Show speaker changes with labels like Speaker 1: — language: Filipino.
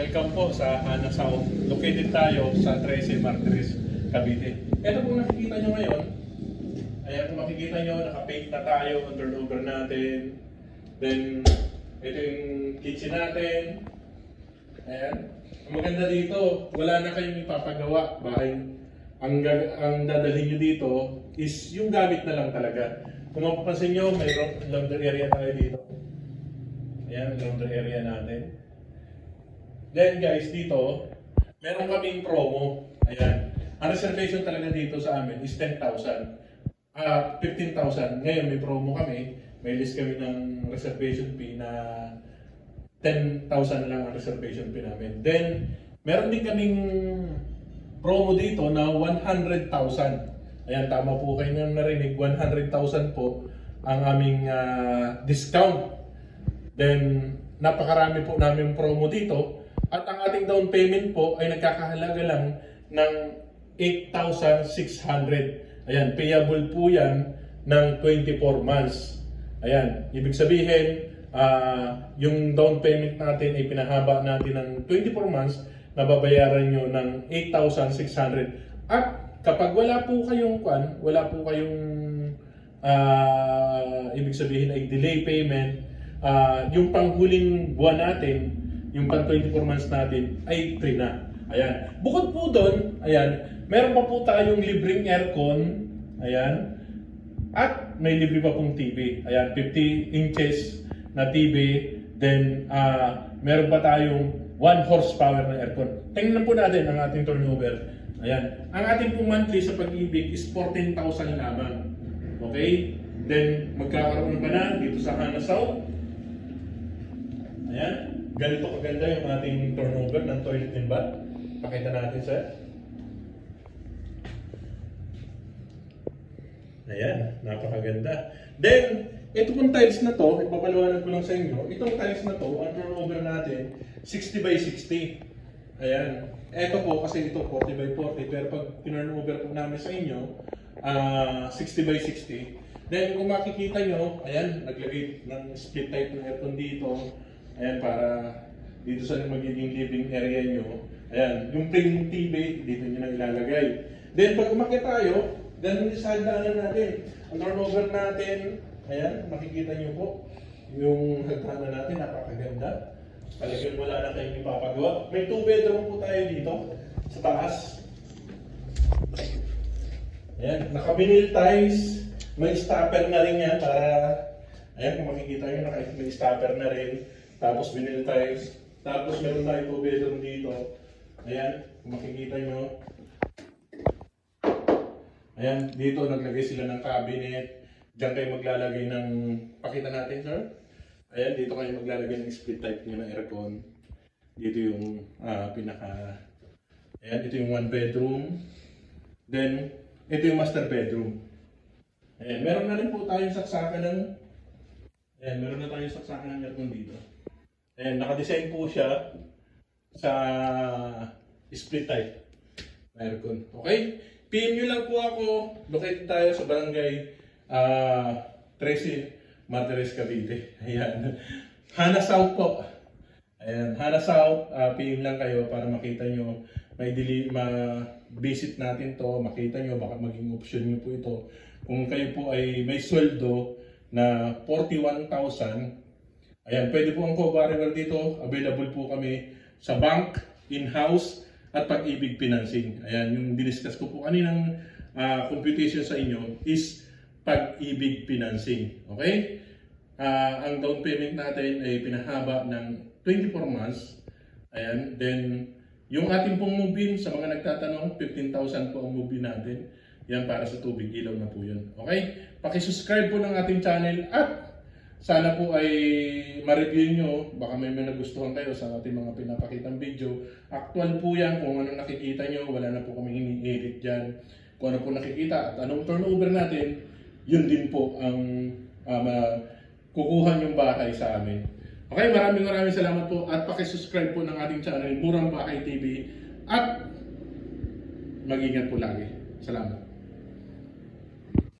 Speaker 1: Welcome po sa Hana South. Located tayo sa 13 Martires, Cavite. Ito po nakikita nyo ngayon. Ayan, kung makikita nyo, naka-paint na tayo ang turnover natin. Then, ito yung kitchen natin. Ayan. Ang maganda dito, wala na kayong ipapagawa. Bahay. Ang dadalhin nyo dito is yung gamit na lang talaga. Kung mapapansin nyo, may laundry area tayo dito. Ayan, laundry area natin. Then guys, dito, meron kaming promo. Ayan. Ang reservation talaga dito sa amin is 10,000. 15,000. Ngayon may promo kami. May list kami ng reservation fee na 10,000 lang ang reservation fee namin. Then, meron din kaming promo dito na 100,000. Ayan, tama po kayo nang narinig. 100,000 po ang aming discount. Then, napakarami po namin promo dito. At ang ating down payment po ay nagkakahalaga lang ng 8,600. Ayan, payable po yan ng 24 months. Ayan, ibig sabihin, yung down payment natin ay pinahaba natin ng 24 months, nababayaran nyo ng 8,600. At kapag wala po kayong ibig sabihin ay delay payment, yung panghuling buwan natin, yung pang 24 months natin ay free na. Ayan. Bukod po doon, ayan, meron pa po tayong libreng aircon. Ayan. At may libre pa pong TV. Ayan, 50 inches na TV. Then, meron pa tayong 1 horsepower na aircon. Tingnan po natin ang ating turnover. Ayan. Ang ating po monthly sa Pag-ibig is 14,000 lamang. Okay? Then, magkakaroon pa na dito sa Hana South. Ayan. Ganito kaganda yung ating turnover ng toilet and bath. Pakita natin sir. Ayan, napakaganda. Then, ito pong tiles na to, ipapaliwanag ko lang sa inyo. Itong tiles na to, ang turnover natin, 60 by 60. Ayan. Ito po, kasi ito 40 by 40. Pero pag turnover po namin sa inyo, 60 by 60. Then, kung makikita nyo, ayan, naglagay ng split type ng aircon dito. Ayan, para dito sa magiging living area nyo. Ayan, yung plain TV, dito nyo na ilalagay. Then, pag umakyat tayo, ganun sa hagdanan natin. Ang turnover natin, ayan, makikita nyo po, yung hagdanan natin, napakaganda. Talagang wala na kayong ipapagawa. May 2 bedroom po tayo dito, sa taas. Ayan, naka-vinyl tiles, may stopper na rin yan para, ayan, kung makikita nyo, may stopper na rin. Tapos vinyl tiles. Tapos meron tayo 2 bedroom dito. Ayan, kung makikita nyo. Ayan, dito naglagay sila ng cabinet. Diyan kayo maglalagay ng, pakita natin sir. Ayan, dito kayo maglalagay ng split type nyo ng aircon. Dito yung ayan, ito yung 1 bedroom. Then, ito yung master bedroom. Ayan, meron na rin po tayong saksakan ng, ayan, meron na tayong saksakan ng aircon dito. Ayan, nakadesign po siya sa split type na aircon. Okay? PM nyo lang po ako. Located tayo sa barangay 13 Martires, Cavite. Ayan. Hana South po. Ayan, Hana South. PM lang kayo para makita nyo. Ma-visit natin to. Makita nyo. Baka maging option nyo po ito. Kung kayo po ay may sweldo na 41,000. Ayan, pwede po ang co-borrower dito. Available po kami sa bank, in-house, at Pag-ibig financing. Ayan, yung diniscuss ko po kaninang computation sa inyo is Pag-ibig financing. Okay? Ang down payment natin ay pinahaba ng 24 months. Ayan, then yung ating pong move-in, sa mga nagtatanong, 15,000 po ang move-in natin. Yan para sa tubig, ilaw na po yun. Okay? Pakisubscribe po ng ating channel at sana po ay ma-review nyo, baka may nagustuhan kayo sa ating mga pinapakitang video. Actual po yan, kung anong nakikita nyo, wala na po kami ini-edit dyan. Kung ano po nakikita at anong turnover natin, yun din po ang kukuha yung bahay sa amin. Okay, maraming salamat po at pakisubscribe po ng ating channel, Murang Bahay TV, at mag-ingat po lagi. Salamat.